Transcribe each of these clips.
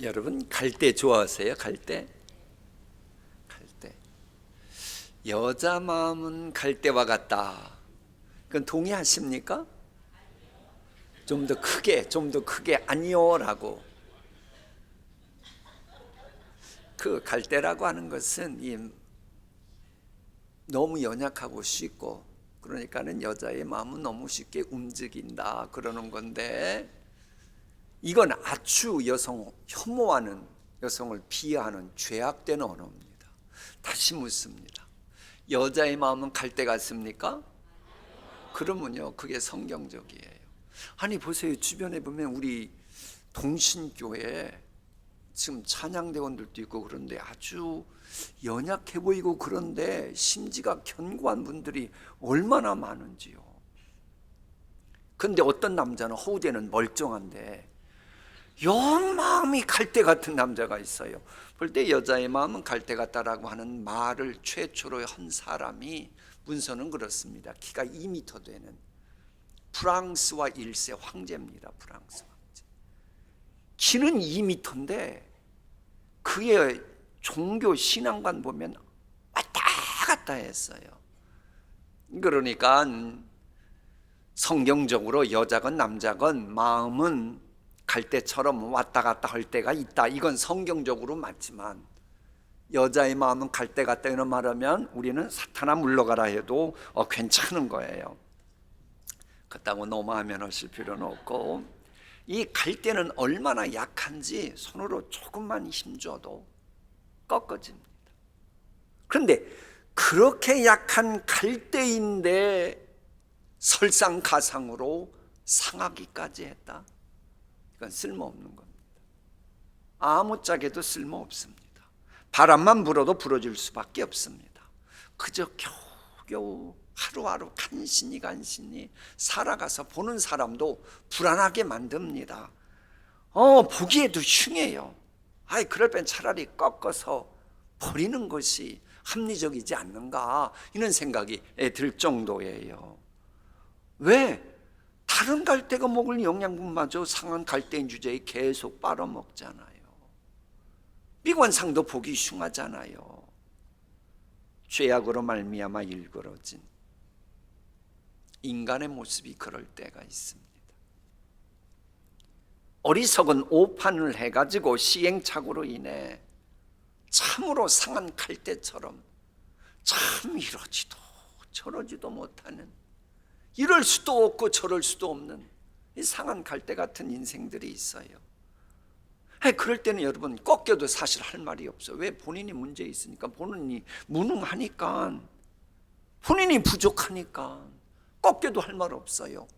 여러분 갈대 좋아하세요? 갈대? 갈대. 여자 마음은 갈대와 같다. 그건 동의하십니까? 좀 더 크게 아니요라고. 그 갈대라고 하는 것은 너무 연약하고 쉽고, 그러니까는 여자의 마음은 너무 쉽게 움직인다 그러는 건데, 이건 아주 혐오하는, 여성을 비하하는 죄악된 언어입니다. 다시 묻습니다. 여자의 마음은 갈대 같습니까? 그러면요, 그게 성경적이에요. 아니 보세요, 주변에 보면 우리 동신교회 지금 찬양대원들도 있고 그런데 아주 연약해 보이고, 그런데 심지가 견고한 분들이 얼마나 많은지요. 근데 어떤 남자는, 허우대는 멀쩡한데 영 마음이 갈대 같은 남자가 있어요. 볼 때 여자의 마음은 갈대 같다라고 하는 말을 최초로 한 사람이, 문서는 그렇습니다. 키가 2m 되는 프랑스와 1세 황제입니다. 프랑스 황제. 키는 2m인데 그의 종교 신앙관 보면 왔다 갔다 했어요. 그러니까 성경적으로 여자건 남자건 마음은 갈대처럼 왔다 갔다 할 때가 있다, 이건 성경적으로 맞지만, 여자의 마음은 갈대 같다 이런 말하면 우리는 사탄아 물러가라 해도 괜찮은 거예요. 그렇다고 너무하면 하실 필요는 없고, 이 갈대는 얼마나 약한지 손으로 조금만 힘줘도 꺾어집니다. 그런데 그렇게 약한 갈대인데 설상가상으로 상하기까지 했다? 이건 쓸모없는 겁니다. 아무짝에도 쓸모없습니다. 바람만 불어도 부러질 수밖에 없습니다. 그저 겨우겨우 하루하루 간신히 살아가서 보는 사람도 불안하게 만듭니다. 보기에도 흉해요. 그럴 땐 차라리 꺾어서 버리는 것이 합리적이지 않는가, 이런 생각이 들 정도예요. 왜? 다른 갈대가 먹을 영양분마저 상한 갈대인 주제에 계속 빨아먹잖아요. 미관상도 보기 흉하잖아요. 죄악으로 말미암아 일그러진 인간의 모습이 그럴 때가 있습니다. 어리석은 오판을 해가지고 시행착오로 인해 참으로 상한 갈대처럼 참 이러지도 저러지도 못하는, 이럴 수도 없고 저럴 수도 없는 이 상한 갈대 같은 인생들이 있어요. 그럴 때는 여러분 꺾여도 사실 할 말이 없어요. 왜? 본인이 문제 있으니까, 본인이 무능하니까, 본인이 부족하니까 꺾여도 할 말 없어요.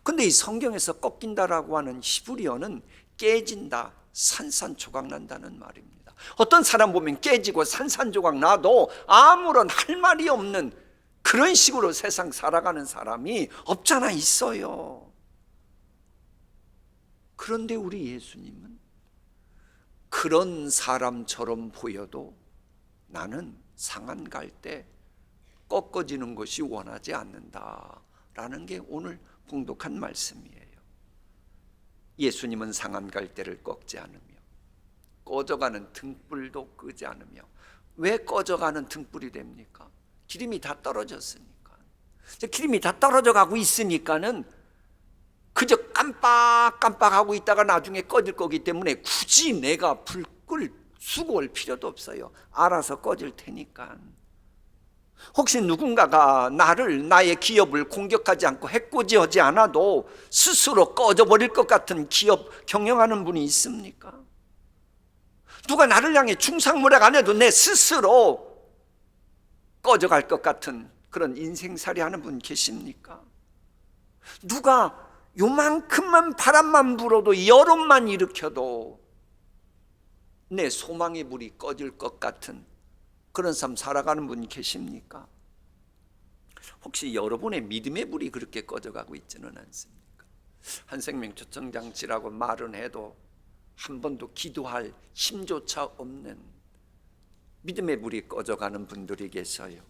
근데 이 성경에서 꺾인다라고 하는 히브리어는 깨진다, 산산조각 난다는 말입니다. 어떤 사람 보면 깨지고 산산조각 나도 아무런 할 말이 없는 그런 식으로 세상 살아가는 사람이 없잖아, 있어요. 그런데 우리 예수님은 그런 사람처럼 보여도 나는 상한 갈대, 꺾어지는 것이 원하지 않는다라는 게 오늘 봉독한 말씀이에요. 예수님은 상한 갈대를 꺾지 않으며 꺼져가는 등불도 끄지 않으며. 왜 꺼져가는 등불이 됩니까? 기름이 다 떨어졌으니까. 기름이 다 떨어져 가고 있으니까는 그저 깜빡깜빡하고 있다가 나중에 꺼질 거기 때문에 굳이 내가 불 끌 수고할 필요도 없어요. 알아서 꺼질 테니까. 혹시 누군가가 나의 기업을 공격하지 않고 해코지하지 않아도 스스로 꺼져버릴 것 같은 기업 경영하는 분이 있습니까? 누가 나를 향해 중상모략 안 해도 내 스스로 꺼져갈 것 같은 그런 인생살이 하는 분 계십니까? 누가 요만큼만 바람만 불어도 여론만 일으켜도 내 소망의 불이 꺼질 것 같은 그런 삶 살아가는 분 계십니까? 혹시 여러분의 믿음의 불이 그렇게 꺼져가고 있지는 않습니까? 한생명 초청장치라고 말은 해도 한 번도 기도할 힘조차 없는 믿음의 불이 꺼져가는 분들이 계셔요.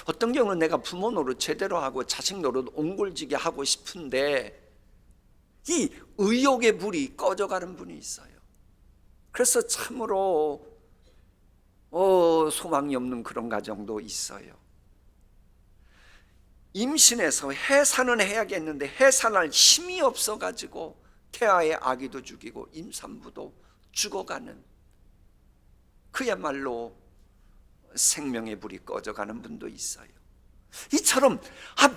어떤 경우는 내가 부모 노릇 제대로 하고 자식 노릇 옹골지게 하고 싶은데 이 의욕의 불이 꺼져가는 분이 있어요. 그래서 참으로 소망이 없는 그런 가정도 있어요. 임신해서 해산은 해야겠는데 해산할 힘이 없어가지고 태아의 아기도 죽이고 임산부도 죽어가는, 그야말로 생명의 불이 꺼져가는 분도 있어요. 이처럼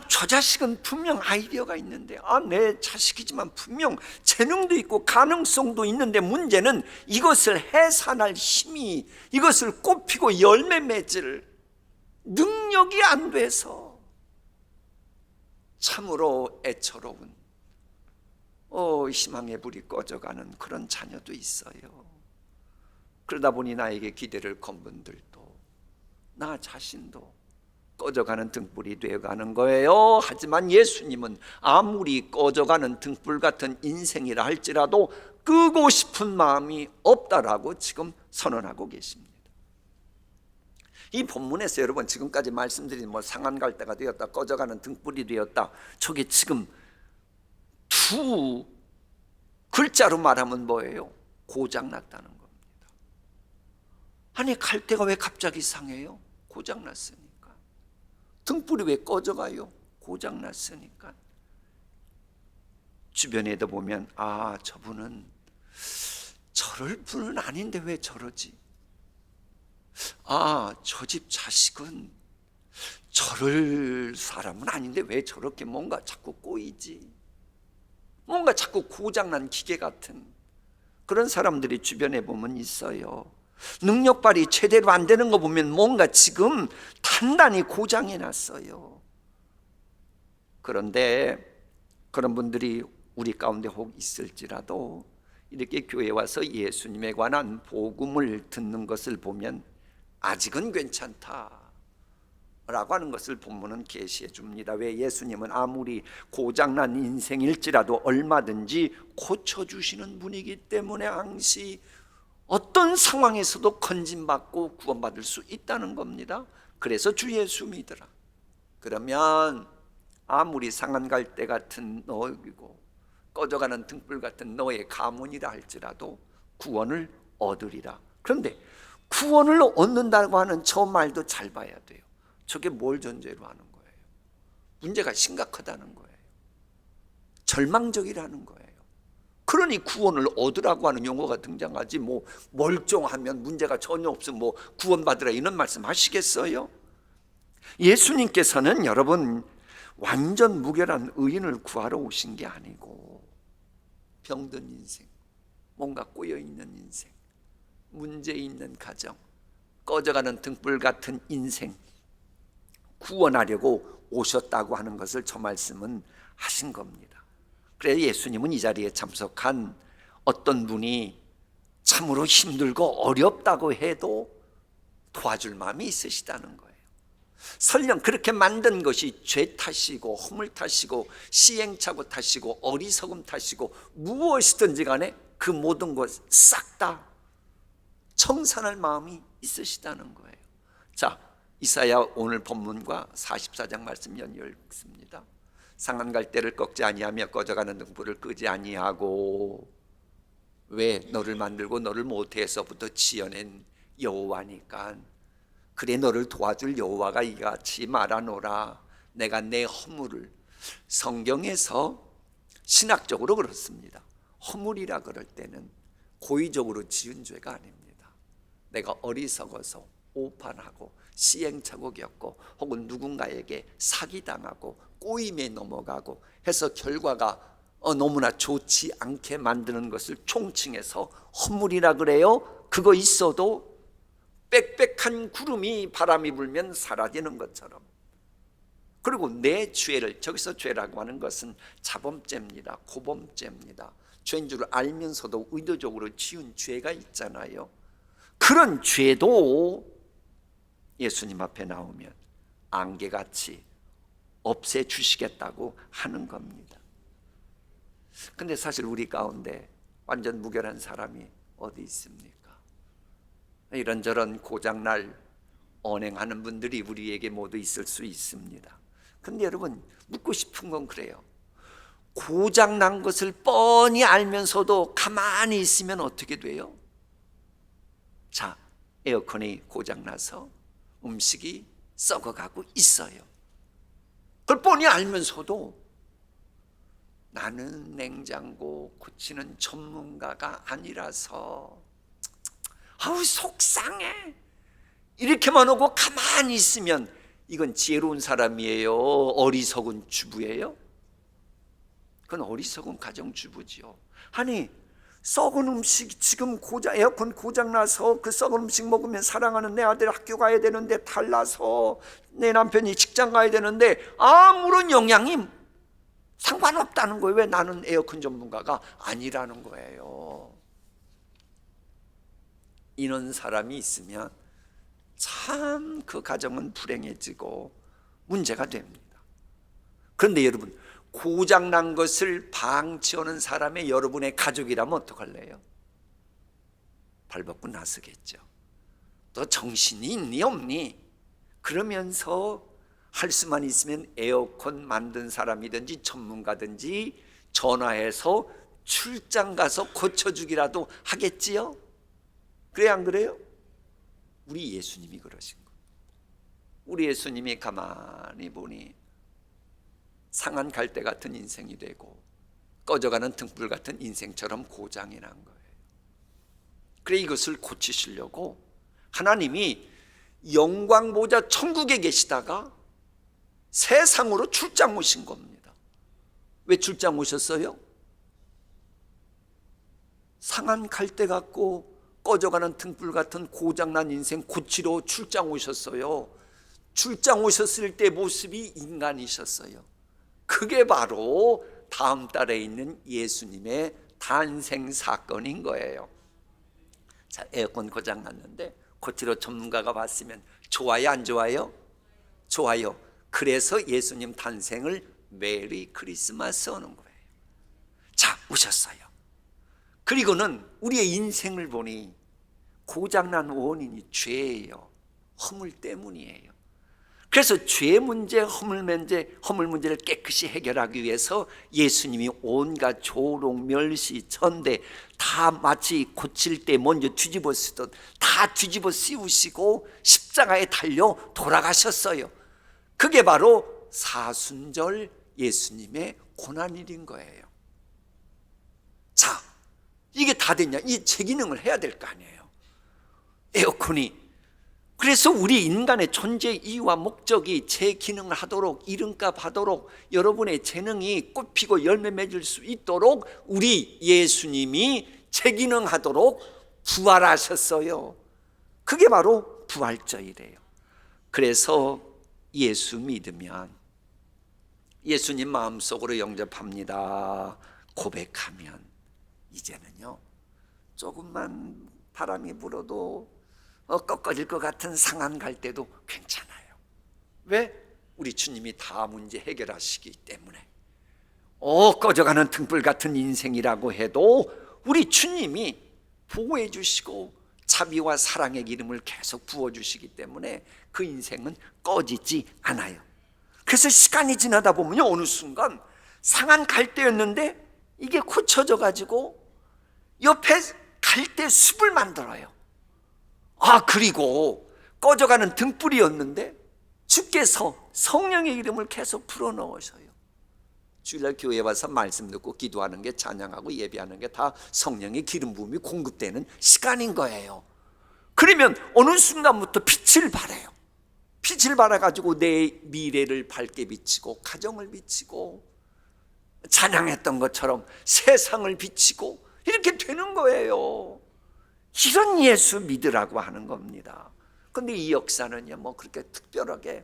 저 자식은 분명 아이디어가 있는데, 내 자식이지만 분명 재능도 있고 가능성도 있는데 문제는 이것을 해산할 힘이, 이것을 꽃피고 열매 맺을 능력이 안 돼서 참으로 애처로운 희망의 불이 꺼져가는 그런 자녀도 있어요. 그러다 보니 나에게 기대를 건 분들도, 나 자신도 꺼져가는 등불이 되어가는 거예요. 하지만 예수님은 아무리 꺼져가는 등불 같은 인생이라 할지라도 끄고 싶은 마음이 없다라고 지금 선언하고 계십니다. 이 본문에서 여러분 지금까지 말씀드린 상한갈대가 되었다, 꺼져가는 등불이 되었다, 저게 지금 두 글자로 말하면 뭐예요? 고장났다는 겁니다. 아니, 갈대가 왜 갑자기 상해요? 고장났으니까. 등불이 왜 꺼져가요? 고장났으니까. 주변에도 보면 저분은 저럴 분은 아닌데 왜 저러지? 저 집 자식은 저럴 사람은 아닌데 왜 저렇게 뭔가 자꾸 꼬이지? 뭔가 자꾸 고장난 기계 같은 그런 사람들이 주변에 보면 있어요. 능력 발휘 제대로 안 되는 거 보면 뭔가 지금 단단히 고장이 났어요. 그런데 그런 분들이 우리 가운데 혹 있을지라도 이렇게 교회에 와서 예수님에 관한 복음을 듣는 것을 보면 아직은 괜찮다 라고 하는 것을 본문은 계시해 줍니다. 왜? 예수님은 아무리 고장난 인생일지라도 얼마든지 고쳐주시는 분이기 때문에 항시 어떤 상황에서도 건진받고 구원받을 수 있다는 겁니다. 그래서 주 예수 믿으라. 그러면 아무리 상한 갈대 같은 너이고 꺼져가는 등불 같은 너의 가문이라 할지라도 구원을 얻으리라. 그런데 구원을 얻는다고 하는 저 말도 잘 봐야 돼요. 저게 뭘 전제로 하는 거예요? 문제가 심각하다는 거예요. 절망적이라는 거예요. 그러니 구원을 얻으라고 하는 용어가 등장하지, 멀쩡하면 문제가 전혀 없으면 구원받으라 이런 말씀 하시겠어요? 예수님께서는 여러분 완전 무결한 의인을 구하러 오신 게 아니고 병든 인생, 뭔가 꼬여있는 인생, 문제 있는 가정, 꺼져가는 등불 같은 인생 구원하려고 오셨다고 하는 것을 저 말씀은 하신 겁니다. 그래서 예수님은 이 자리에 참석한 어떤 분이 참으로 힘들고 어렵다고 해도 도와줄 마음이 있으시다는 거예요. 설령 그렇게 만든 것이 죄 탓이고 허물 탓이고 시행착오 탓이고 어리석음 탓이고 무엇이든지 간에 그 모든 것 싹 다 청산할 마음이 있으시다는 거예요. 자, 이사야 오늘 본문과 44장 말씀 연결습니다. 상한 갈대를 꺾지 아니하며 꺼져가는 등불을 끄지 아니하고, 왜? 너를 만들고 너를 모태에서부터 지어낸 여호와니까. 그래, 너를 도와줄 여호와가 이같이 말하노라. 내가 내 허물을, 성경에서 신학적으로 그렇습니다. 허물이라 그럴 때는 고의적으로 지은 죄가 아닙니다. 내가 어리석어서 오판하고 시행착오 겪고 혹은 누군가에게 사기당하고 꼬임에 넘어가고 해서 결과가 너무나 좋지 않게 만드는 것을 총칭해서 허물이라 그래요. 그거 있어도 빽빽한 구름이 바람이 불면 사라지는 것처럼. 그리고 내 죄를, 저기서 죄라고 하는 것은 자범죄입니다. 고범죄입니다. 죄인 줄 알면서도 의도적으로 지은 죄가 있잖아요. 그런 죄도 예수님 앞에 나오면 안개같이 없애주시겠다고 하는 겁니다. 근데 사실 우리 가운데 완전 무결한 사람이 어디 있습니까? 이런저런 고장날 언행하는 분들이 우리에게 모두 있을 수 있습니다. 근데 여러분, 묻고 싶은 건 그래요. 고장난 것을 뻔히 알면서도 가만히 있으면 어떻게 돼요? 자, 에어컨이 고장나서 음식이 썩어가고 있어요. 그걸 뻔히 알면서도 나는 냉장고 고치는 전문가가 아니라서 아우 속상해, 이렇게만 하고 가만히 있으면 이건 지혜로운 사람이에요? 어리석은 주부예요? 그건 어리석은 가정주부지요. 아니 썩은 음식 지금 에어컨 고장나서 그 썩은 음식 먹으면 사랑하는 내 아들 학교 가야 되는데, 달라서 내 남편이 직장 가야 되는데 아무런 영향이 상관없다는 거예요. 왜? 나는 에어컨 전문가가 아니라는 거예요. 이런 사람이 있으면 참 그 가정은 불행해지고 문제가 됩니다. 그런데 여러분, 고장난 것을 방치하는 사람이 여러분의 가족이라면 어떡할래요? 발벗고 나서겠죠. 너 정신이 있니 없니? 그러면서 할 수만 있으면 에어컨 만든 사람이든지 전문가든지 전화해서 출장 가서 고쳐주기라도 하겠지요? 그래 안 그래요? 우리 예수님이 그러신 거예요. 우리 예수님이 가만히 보니 상한 갈대 같은 인생이 되고 꺼져가는 등불 같은 인생처럼 고장이 난 거예요. 그래 이것을 고치시려고 하나님이 영광 보좌 천국에 계시다가 세상으로 출장 오신 겁니다. 왜 출장 오셨어요? 상한 갈대 같고 꺼져가는 등불 같은 고장난 인생 고치러 출장 오셨어요. 출장 오셨을 때 모습이 인간이셨어요. 그게 바로 다음 달에 있는 예수님의 탄생 사건인 거예요. 자, 에어컨 고장 났는데 고치러 전문가가 봤으면 좋아요 안 좋아요? 좋아요. 그래서 예수님 탄생을 메리 크리스마스 하는 거예요. 자, 오셨어요. 그리고는 우리의 인생을 보니 고장난 원인이 죄예요. 허물 때문이에요. 그래서 죄 문제, 허물 문제를 깨끗이 해결하기 위해서 예수님이 온갖 조롱, 멸시, 천대 다 마치 고칠 때 먼저 뒤집어 쓰듯 다 뒤집어 씌우시고 십자가에 달려 돌아가셨어요. 그게 바로 사순절 예수님의 고난일인 거예요. 자, 이게 다 됐냐? 이 제 기능을 해야 될 거 아니에요. 에어컨이. 그래서 우리 인간의 존재 이유와 목적이 제 기능을 하도록, 이름값 하도록, 여러분의 재능이 꽃피고 열매 맺을 수 있도록 우리 예수님이 제 기능하도록 부활하셨어요. 그게 바로 부활절이래요. 그래서 예수 믿으면, 예수님 마음속으로 영접합니다 고백하면 이제는요 조금만 바람이 불어도 꺾어질 것 같은 상한 갈 때도 괜찮아요. 왜? 우리 주님이 다 문제 해결하시기 때문에. 꺼져가는 등불 같은 인생이라고 해도 우리 주님이 보호해 주시고 자비와 사랑의 기름을 계속 부어주시기 때문에 그 인생은 꺼지지 않아요. 그래서 시간이 지나다 보면요 어느 순간 상한 갈대였는데 이게 고쳐져 가지고 옆에 갈대 숲을 만들어요. 그리고 꺼져가는 등불이었는데 주께서 성령의 이름을 계속 불어넣으셔요. 주일날 교회에 와서 말씀 듣고 기도하는 게, 찬양하고 예배하는 게 다 성령의 기름 부음이 공급되는 시간인 거예요. 그러면 어느 순간부터 빛을 발해요. 빛을 발해가지고 내 미래를 밝게 비치고 가정을 비치고 찬양했던 것처럼 세상을 비치고 이렇게 되는 거예요. 이런 예수 믿으라고 하는 겁니다. 그런데 이 역사는요 뭐 그렇게 특별하게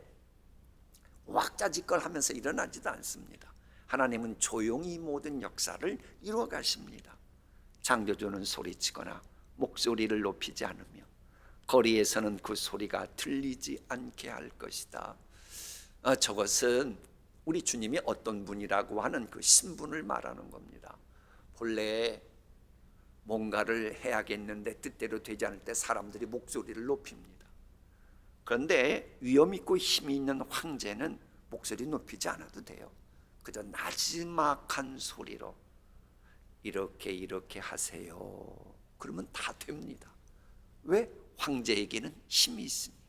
왁자지껄 하면서 일어나지도 않습니다. 하나님은 조용히 모든 역사를 이루어 가십니다. 창조주는 소리치거나 목소리를 높이지 않으며 거리에서는 그 소리가 들리지 않게 할 것이다. 저것은 우리 주님이 어떤 분이라고 하는 그 신분을 말하는 겁니다. 본래 뭔가를 해야겠는데 뜻대로 되지 않을 때 사람들이 목소리를 높입니다. 그런데 위험 있고 힘이 있는 황제는 목소리 높이지 않아도 돼요. 그저 나지막한 소리로 이렇게 하세요. 그러면 다 됩니다. 왜? 황제에게는 힘이 있습니까?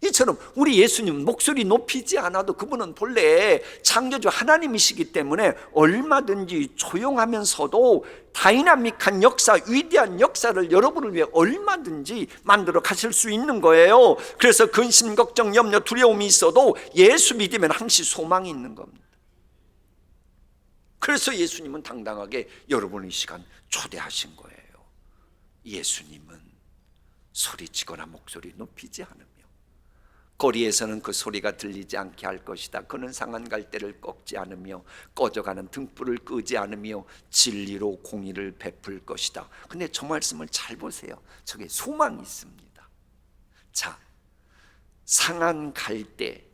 이처럼 우리 예수님 목소리 높이지 않아도 그분은 본래 창조주 하나님이시기 때문에 얼마든지 조용하면서도 다이나믹한 역사, 위대한 역사를 여러분을 위해 얼마든지 만들어 가실 수 있는 거예요. 그래서 근심, 걱정, 염려, 두려움이 있어도 예수 믿으면 항시 소망이 있는 겁니다. 그래서 예수님은 당당하게 여러분을 이 시간 초대하신 거예요. 예수님은 소리치거나 목소리 높이지 않으며 거리에서는 그 소리가 들리지 않게 할 것이다. 그는 상한 갈대를 꺾지 않으며 꺼져가는 등불을 끄지 않으며 진리로 공의를 베풀 것이다. 근데 저 말씀을 잘 보세요. 저게 소망이 있습니다. 자, 상한 갈대,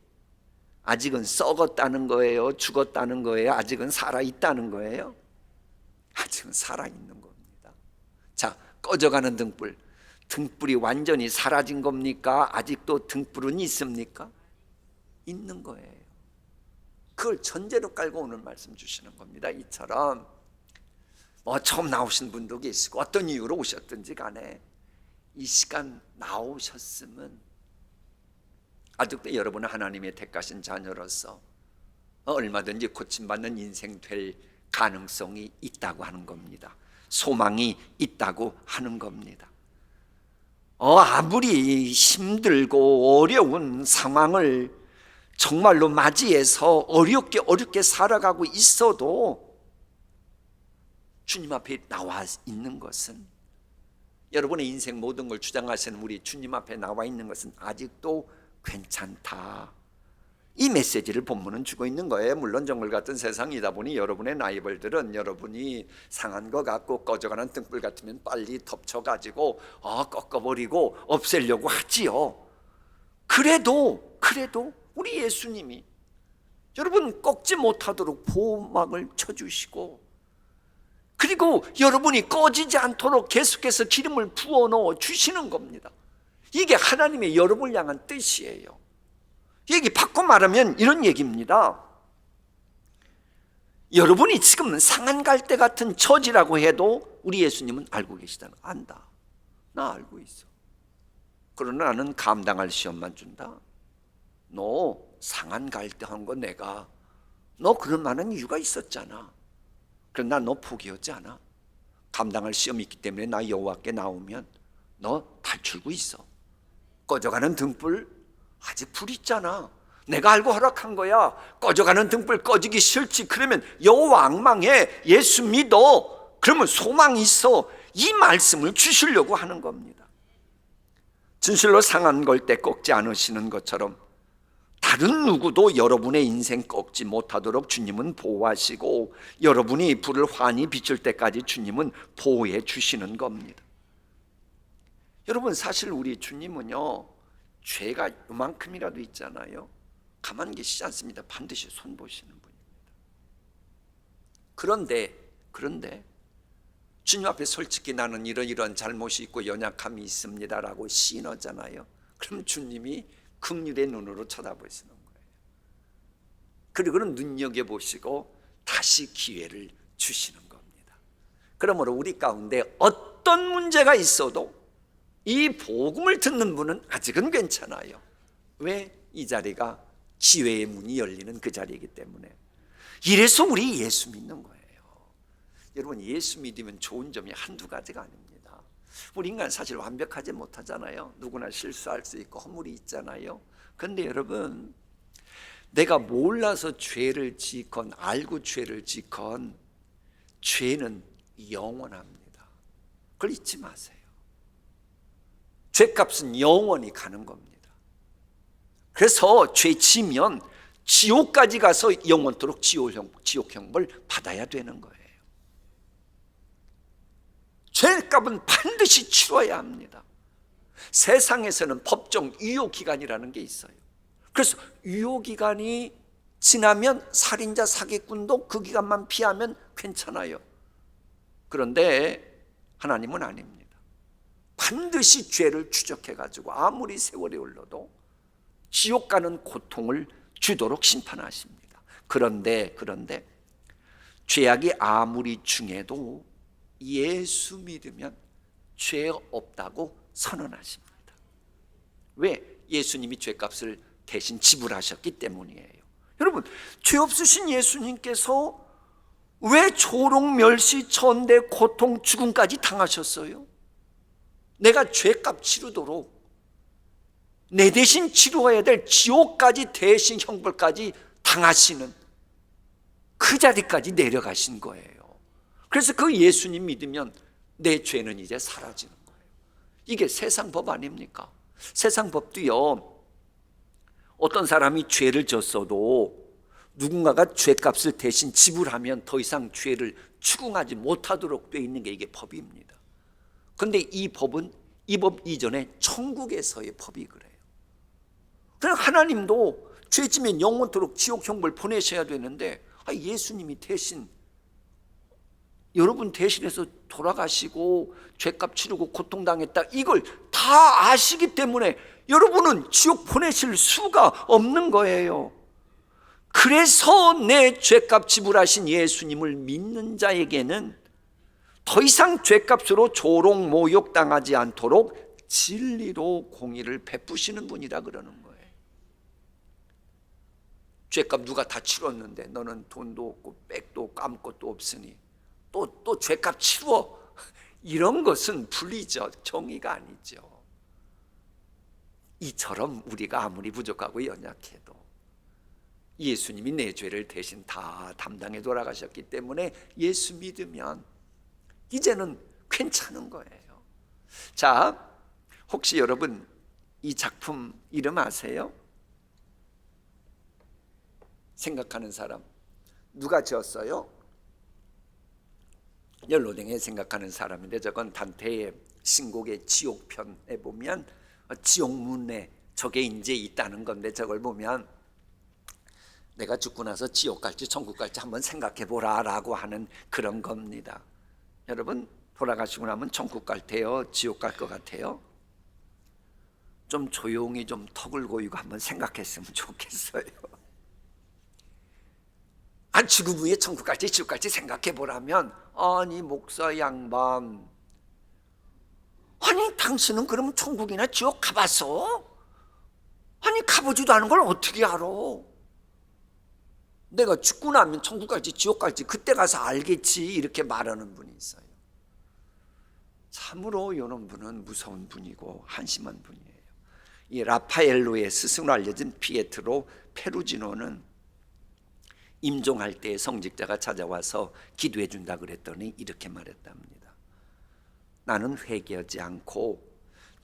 아직은 썩었다는 거예요? 죽었다는 거예요? 아직은 살아있다는 거예요? 아직은 살아있는 겁니다. 자, 꺼져가는 등불, 등불이 완전히 사라진 겁니까? 아직도 등불은 있습니까? 있는 거예요. 그걸 전제로 깔고 오늘 말씀 주시는 겁니다. 이처럼 처음 나오신 분도 계시고 어떤 이유로 오셨든지 간에 이 시간 나오셨으면 아직도 여러분은 하나님의 택하신 자녀로서 얼마든지 고침받는 인생 될 가능성이 있다고 하는 겁니다. 소망이 있다고 하는 겁니다. 아무리 힘들고 어려운 상황을 정말로 맞이해서 어렵게 살아가고 있어도 주님 앞에 나와 있는 것은, 여러분의 인생 모든 걸 주장하시는 우리 주님 앞에 나와 있는 것은 아직도 괜찮다, 이 메시지를 본문은 주고 있는 거예요. 물론 정글 같은 세상이다 보니 여러분의 라이벌들은 여러분이 상한 것 같고 꺼져가는 등불 같으면 빨리 덮쳐가지고 꺾어버리고 없애려고 하지요. 그래도 우리 예수님이 여러분 꺾지 못하도록 보호막을 쳐주시고, 그리고 여러분이 꺼지지 않도록 계속해서 기름을 부어 넣어 주시는 겁니다. 이게 하나님의 여러분을 향한 뜻이에요. 얘기 바꿔 말하면 이런 얘기입니다. 여러분이 지금 상한 갈대 같은 처지라고 해도 우리 예수님은 알고 계시다. 안다. 나 알고 있어. 그러나 나는 감당할 시험만 준다. 너 상한 갈대 한 거 내가, 너 그런 많은 이유가 있었잖아. 그러나 너 포기하지 않아. 감당할 시험이 있기 때문에 나 여호와께 나오면 너 탈출구 있어. 꺼져가는 등불 아직 불 있잖아. 내가 알고 허락한 거야. 꺼져가는 등불 꺼지기 싫지. 그러면 여호와 앙망해. 예수 믿어. 그러면 소망이 있어. 이 말씀을 주시려고 하는 겁니다. 진실로 상한 갈대 꺾지 않으시는 것처럼 다른 누구도 여러분의 인생 꺾지 못하도록 주님은 보호하시고, 여러분이 불을 환히 비출 때까지 주님은 보호해 주시는 겁니다. 여러분, 사실 우리 주님은요, 죄가 이만큼이라도 있잖아요. 가만히 계시지 않습니다. 반드시 손보시는 분입니다. 그런데 주님 앞에 솔직히 나는 이러이러한 잘못이 있고 연약함이 있습니다라고 시인하잖아요. 그럼 주님이 긍휼의 눈으로 쳐다보시는 거예요. 그리고는 눈여겨보시고 다시 기회를 주시는 겁니다. 그러므로 우리 가운데 어떤 문제가 있어도 이 복음을 듣는 분은 아직은 괜찮아요. 왜? 이 자리가 지혜의 문이 열리는 그 자리이기 때문에. 이래서 우리 예수 믿는 거예요. 여러분, 예수 믿으면 좋은 점이 한두 가지가 아닙니다. 우리 인간 사실 완벽하지 못하잖아요. 누구나 실수할 수 있고 허물이 있잖아요. 그런데 여러분, 내가 몰라서 죄를 짓건 알고 죄를 짓건 죄는 영원합니다. 그걸 잊지 마세요. 죄값은 영원히 가는 겁니다. 그래서 죄 지면 지옥까지 가서 영원토록 지옥형벌 받아야 되는 거예요. 죄값은 반드시 치러야 합니다. 세상에서는 법정 유효기간이라는 게 있어요. 그래서 유효기간이 지나면 살인자 사기꾼도 그 기간만 피하면 괜찮아요. 그런데 하나님은 아닙니다. 반드시 죄를 추적해가지고 아무리 세월이 흘러도 지옥 가는 고통을 주도록 심판하십니다. 그런데 죄악이 아무리 중해도 예수 믿으면 죄 없다고 선언하십니다. 왜? 예수님이 죄값을 대신 지불하셨기 때문이에요. 여러분, 죄 없으신 예수님께서 왜 조롱, 멸시, 천대, 고통, 죽음까지 당하셨어요? 내가 죄값 치르도록 내 대신 치루어야 될 지옥까지 대신 형벌까지 당하시는 그 자리까지 내려가신 거예요. 그래서 그 예수님 믿으면 내 죄는 이제 사라지는 거예요. 이게 세상 법 아닙니까? 세상 법도요, 어떤 사람이 죄를 졌어도 누군가가 죄값을 대신 지불하면 더 이상 죄를 추궁하지 못하도록 되어 있는 게 이게 법입니다. 그런데 이 법은 이 법 이전에 천국에서의 법이 그래요. 그럼 하나님도 죄지면 영원토록 지옥 형벌 보내셔야 되는데 예수님이 대신 여러분 대신해서 돌아가시고 죄값 치르고 고통당했다, 이걸 다 아시기 때문에 여러분은 지옥 보내실 수가 없는 거예요. 그래서 내 죄값 지불하신 예수님을 믿는 자에게는 더 이상 죄값으로 조롱 모욕당하지 않도록 진리로 공의를 베푸시는 분이라 그러는 거예요. 죄값 누가 다 치렀는데 너는 돈도 없고 백도 없고 아무것도 없으니 또 죄값 치루어. 이런 것은 불리죠. 정의가 아니죠. 이처럼 우리가 아무리 부족하고 연약해도 예수님이 내 죄를 대신 다 담당해 돌아가셨기 때문에 예수 믿으면 이제는 괜찮은 거예요. 자, 혹시 여러분 이 작품 이름 아세요? 생각하는 사람 누가 지었어요? 연로댕에 생각하는 사람인데, 저건 단테의 신곡의 지옥편에 보면 지옥문에 저게 이제 있다는 건데, 저걸 보면 내가 죽고 나서 지옥 갈지 천국 갈지 한번 생각해 보라 라고 하는 그런 겁니다. 여러분 돌아가시고 나면 천국 갈 테요, 지옥 갈 것 같아요? 좀 조용히 좀 턱을 고이고 한번 생각했으면 좋겠어요. 죽음 후에 천국 갈지 지옥 갈지 생각해 보라면, 아니 목사 양반, 아니 당신은 그러면 천국이나 지옥 가봤어? 아니 가보지도 않은 걸 어떻게 알아? 내가 죽고 나면 천국 갈지 지옥 갈지 그때 가서 알겠지, 이렇게 말하는 분이 있어요. 참으로 이런 분은 무서운 분이고 한심한 분이에요. 이 라파엘로의 스승으로 알려진 피에트로 페루지노는 임종할 때 성직자가 찾아와서 기도해 준다 그랬더니 이렇게 말했답니다. 나는 회개하지 않고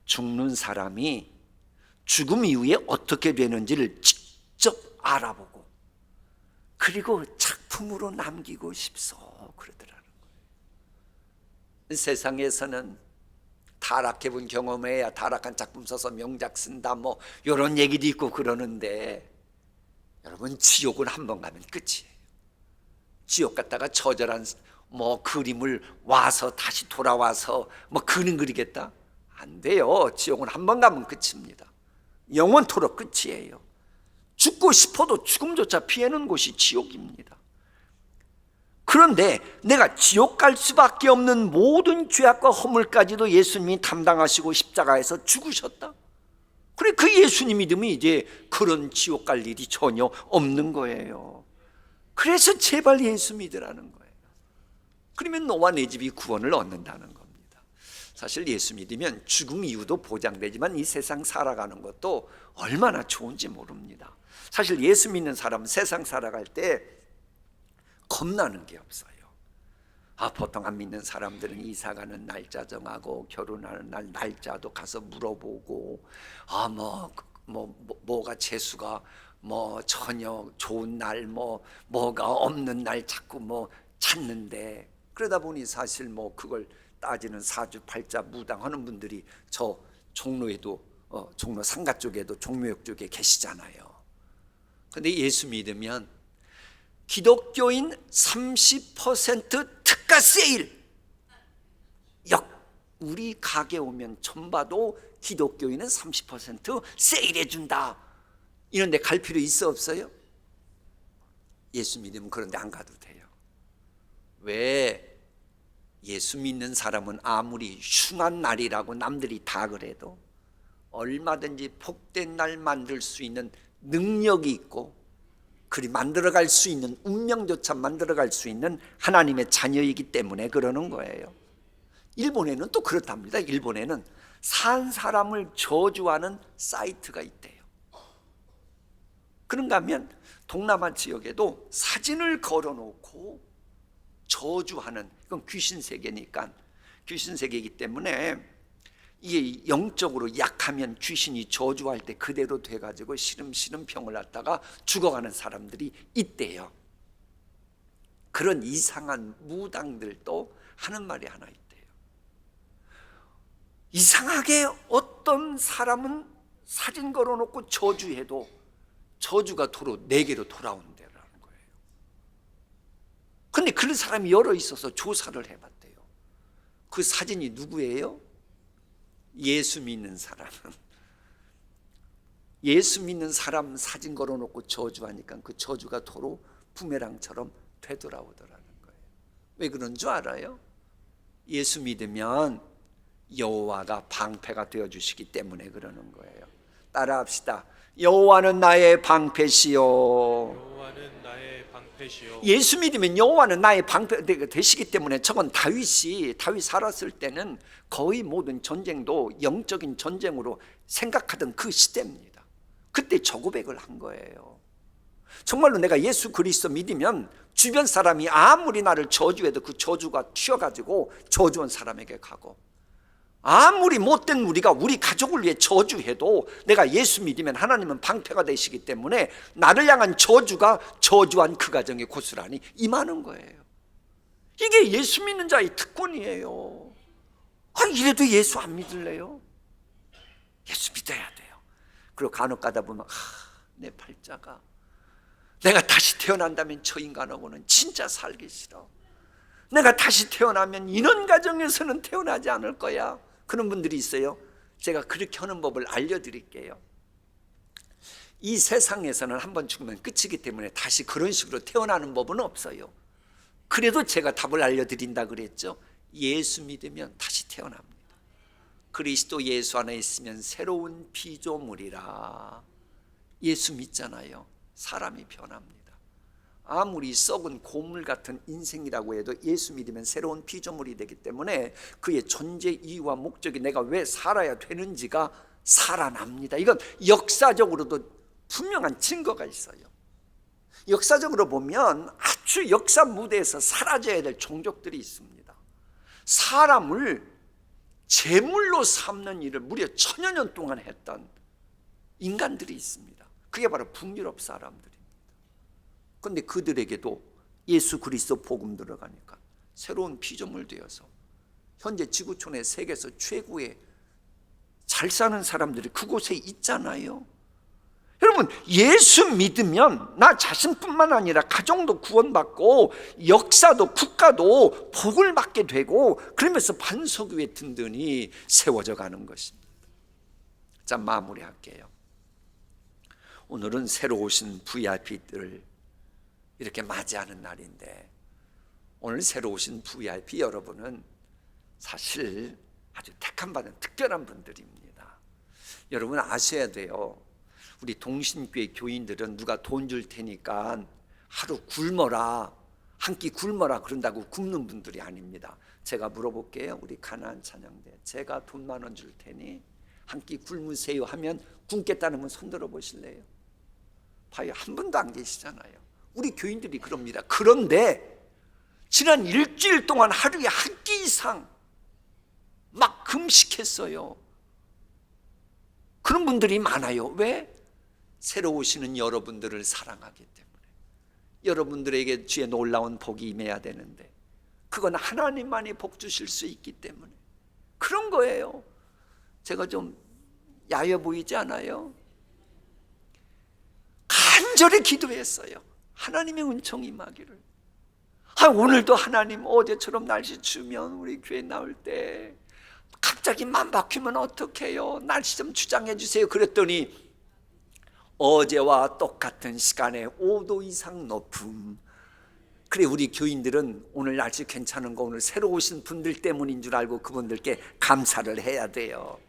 죽는 사람이 죽음 이후에 어떻게 되는지를 직접 알아보고 그리고 작품으로 남기고 싶소, 그러더라는 거예요. 세상에서는 타락해본 경험해야 타락한 작품 써서 명작 쓴다, 뭐 이런 얘기도 있고 그러는데, 여러분 지옥은 한 번 가면 끝이에요. 지옥 갔다가 처절한 뭐 그림을 와서 다시 돌아와서 뭐 그림 그리겠다? 안 돼요. 지옥은 한 번 가면 끝입니다. 영원토록 끝이에요. 죽고 싶어도 죽음조차 피하는 곳이 지옥입니다. 그런데 내가 지옥 갈 수밖에 없는 모든 죄악과 허물까지도 예수님이 담당하시고 십자가에서 죽으셨다. 그래, 그 예수님 믿으면 이제 그런 지옥 갈 일이 전혀 없는 거예요. 그래서 제발 예수 믿으라는 거예요. 그러면 너와 내 집이 구원을 얻는다는 겁니다. 사실 예수 믿으면 죽음 이후도 보장되지만 이 세상 살아가는 것도 얼마나 좋은지 모릅니다. 사실 예수 믿는 사람은 세상 살아갈 때 겁나는 게 없어요. 보통 안 믿는 사람들은 이사가는 날짜 정하고 결혼하는 날 날짜도 가서 물어보고, 뭐가 재수가 뭐 전혀 좋은 날, 뭐가 없는 날 자꾸 뭐 찾는데, 그러다 보니 사실 뭐 그걸 따지는 사주팔자 무당하는 분들이 저 종로에도 종로 상가 쪽에도 종묘역 쪽에 계시잖아요. 근데 예수 믿으면 기독교인 30% 특가 세일, 우리 가게 오면 전봐도 기독교인은 30% 세일해 준다, 이런 데 갈 필요 있어 없어요? 예수 믿으면 그런 데 안 가도 돼요. 왜? 예수 믿는 사람은 아무리 흉한 날이라고 남들이 다 그래도 얼마든지 복된 날 만들 수 있는 능력이 있고, 그리 만들어갈 수 있는 운명조차 만들어갈 수 있는 하나님의 자녀이기 때문에 그러는 거예요. 일본에는 또 그렇답니다. 일본에는 산 사람을 저주하는 사이트가 있대요. 그런가 하면 동남아 지역에도 사진을 걸어놓고 저주하는, 이건 귀신 세계니까, 귀신 세계이기 때문에 이게 영적으로 약하면 귀신이 저주할 때 그대로 돼가지고 시름시름 병을 갖다가 죽어가는 사람들이 있대요. 그런 이상한 무당들도 하는 말이 하나 있대요. 이상하게 어떤 사람은 사진 걸어놓고 저주해도 저주가 도로 내게로 돌아온다라는 거예요. 근데 그런 사람이 여러 있어서 조사를 해봤대요. 그 사진이 누구예요? 예수 믿는 사람은, 예수 믿는 사람 사진 걸어놓고 저주하니까 그 저주가 도로 부메랑처럼 되돌아오더라는 거예요. 왜 그런 줄 알아요? 예수 믿으면 여호와가 방패가 되어주시기 때문에 그러는 거예요. 따라합시다. 여호와는 나의 방패시요. 여호와는 나의 방패시요. 예수 믿으면 여호와는 나의 방패가 되시기 때문에, 저건 다윗 살았을 때는 거의 모든 전쟁도 영적인 전쟁으로 생각하던 그 시대입니다. 그때 저 고백을 한 거예요. 정말로 내가 예수 그리스도 믿으면 주변 사람이 아무리 나를 저주해도 그 저주가 튀어가지고 저주한 사람에게 가고, 아무리 못된 우리가 우리 가족을 위해 저주해도 내가 예수 믿으면 하나님은 방패가 되시기 때문에 나를 향한 저주가 저주한 그 가정에 고스란히 임하는 거예요. 이게 예수 믿는 자의 특권이에요. 이래도 예수 안 믿을래요? 예수 믿어야 돼요. 그리고 간혹 가다 보면 내 팔자가, 내가 다시 태어난다면 저 인간하고는 진짜 살기 싫어. 내가 다시 태어나면 이런 가정에서는 태어나지 않을 거야. 그런 분들이 있어요. 제가 그렇게 하는 법을 알려드릴게요. 이 세상에서는 한번 죽으면 끝이기 때문에 다시 그런 식으로 태어나는 법은 없어요. 그래도 제가 답을 알려드린다 그랬죠. 예수 믿으면 다시 태어납니다. 그리스도 예수 안에 있으면 새로운 피조물이라. 예수 믿잖아요. 사람이 변합니다. 아무리 썩은 고물 같은 인생이라고 해도 예수 믿으면 새로운 피조물이 되기 때문에 그의 존재 이유와 목적이, 내가 왜 살아야 되는지가 살아납니다. 이건 역사적으로도 분명한 증거가 있어요. 역사적으로 보면 아주 역사 무대에서 사라져야 될 종족들이 있습니다. 사람을 제물로 삼는 일을 무려 1000여 년 동안 했던 인간들이 있습니다. 그게 바로 북유럽 사람들입니다. 그런데 그들에게도 예수 그리스도 복음 들어가니까 새로운 피조물 되어서 현재 지구촌의 세계에서 최고의 잘 사는 사람들이 그곳에 있잖아요. 여러분, 예수 믿으면 나 자신뿐만 아니라 가정도 구원받고 역사도 국가도 복을 받게 되고, 그러면서 반석 위에 든든히 세워져 가는 것입니다. 자, 마무리할게요. 오늘은 새로 오신 VIP들을 이렇게 맞이하는 날인데, 오늘 새로 오신 VIP 여러분은 사실 아주 택함받은 특별한 분들입니다. 여러분 아셔야 돼요. 우리 동신교회 교인들은 누가 돈 줄 테니까 하루 굶어라, 한 끼 굶어라 그런다고 굶는 분들이 아닙니다. 제가 물어볼게요. 우리 가나안 찬양대, 제가 돈 10,000원 줄 테니 한 끼 굶으세요 하면 굶겠다는 분 손들어 보실래요? 봐요. 한 분도 안 계시잖아요. 우리 교인들이 그럽니다. 그런데 지난 일주일 동안 하루에 한 끼 이상 막 금식했어요. 그런 분들이 많아요. 왜? 새로 오시는 여러분들을 사랑하기 때문에. 여러분들에게 주의 놀라운 복이 임해야 되는데 그건 하나님만이 복 주실 수 있기 때문에 그런 거예요. 제가 좀 야여 보이지 않아요? 간절히 기도했어요. 하나님의 은총이 임하기를. 오늘도 하나님 어제처럼 날씨 추우면 우리 교회 나올 때 갑자기 맘 바뀌면 어떡해요? 날씨 좀 주장해 주세요. 그랬더니 어제와 똑같은 시간에 5도 이상 높음, 그래, 우리 교인들은 오늘 날씨 괜찮은 거 오늘 새로 오신 분들 때문인 줄 알고 그분들께 감사를 해야 돼요.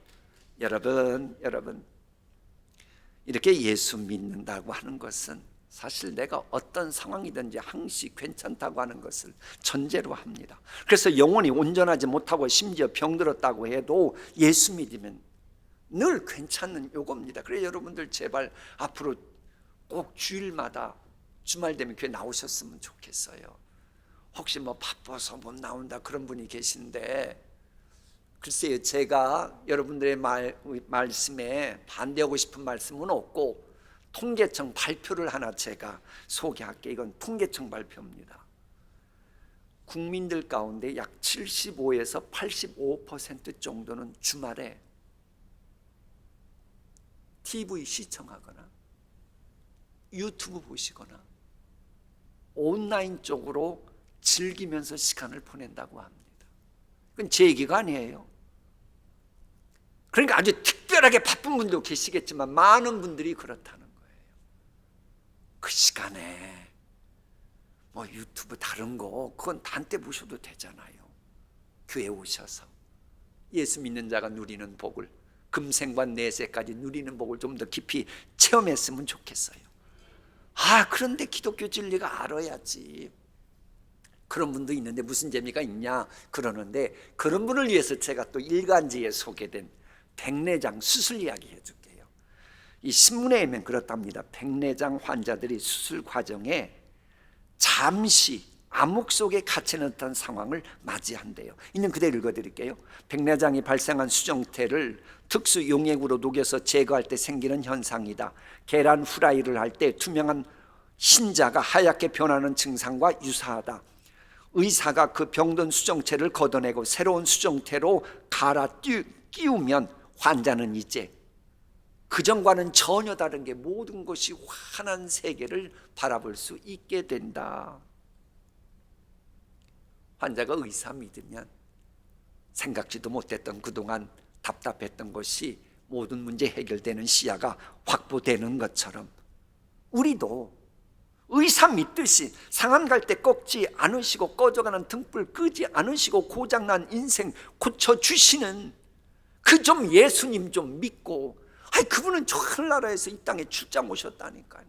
여러분 이렇게 예수 믿는다고 하는 것은 사실 내가 어떤 상황이든지 항시 괜찮다고 하는 것을 전제로 합니다. 그래서 영혼이 온전하지 못하고 심지어 병들었다고 해도 예수 믿으면 늘 괜찮은 요겁니다. 그래서 여러분들 제발 앞으로 꼭 주일마다 주말 되면 교회 나오셨으면 좋겠어요. 혹시 뭐 바빠서 못 나온다 그런 분이 계신데, 글쎄요, 제가 여러분들의 말씀에 반대하고 싶은 말씀은 없고 통계청 발표를 하나 제가 소개할게요. 이건 통계청 발표입니다. 국민들 가운데 약 75에서 85% 정도는 주말에 TV 시청하거나 유튜브 보시거나 온라인 쪽으로 즐기면서 시간을 보낸다고 합니다. 그건 제 얘기가 아니에요. 그러니까 아주 특별하게 바쁜 분도 계시겠지만 많은 분들이 그렇다는 거예요. 그 시간에 뭐 유튜브 다른 거 그건 한때 보셔도 되잖아요. 교회 오셔서 예수 믿는 자가 누리는 복을, 금생과 내세까지 누리는 복을 좀 더 깊이 체험했으면 좋겠어요. 그런데 기독교 진리가 알아야지. 그런 분도 있는데 무슨 재미가 있냐 그러는데, 그런 분을 위해서 제가 또 일간지에 소개된 백내장 수술 이야기 해줄게요. 이 신문에 의하면 그렇답니다. 백내장 환자들이 수술 과정에 잠시 암흑 속에 갇히는 듯한 상황을 맞이한대요. 있는 그대로 읽어드릴게요. 백내장이 발생한 수정태를 특수 용액으로 녹여서 제거할 때 생기는 현상이다. 계란 후라이를 할 때 투명한 흰자가 하얗게 변하는 증상과 유사하다. 의사가 그 병든 수정체를 걷어내고 새로운 수정태로 갈아 끼우면 환자는 이제 그전과는 전혀 다른 게 모든 것이 환한 세계를 바라볼 수 있게 된다. 환자가 의사 믿으면 생각지도 못했던 그동안 답답했던 것이 모든 문제 해결되는 시야가 확보되는 것처럼 우리도 의사 믿듯이 상한 갈 때 꺾지 않으시고 꺼져가는 등불 끄지 않으시고 고장난 인생 고쳐주시는 그 좀 예수님 좀 믿고, 그분은 저 하늘나라에서 이 땅에 출장 오셨다니까요.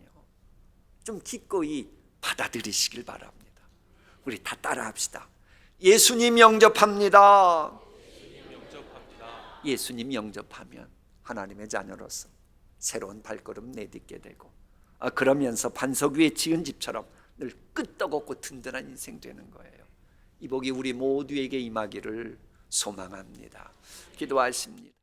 좀 기꺼이 받아들이시길 바랍니다. 우리 다 따라합시다. 예수님 영접합니다. 예수님 영접하면 하나님의 자녀로서 새로운 발걸음 내딛게 되고, 그러면서 반석 위에 지은 집처럼 늘 끄떡없고 든든한 인생 되는 거예요. 이 복이 우리 모두에게 임하기를 소망합니다. 기도하십니다.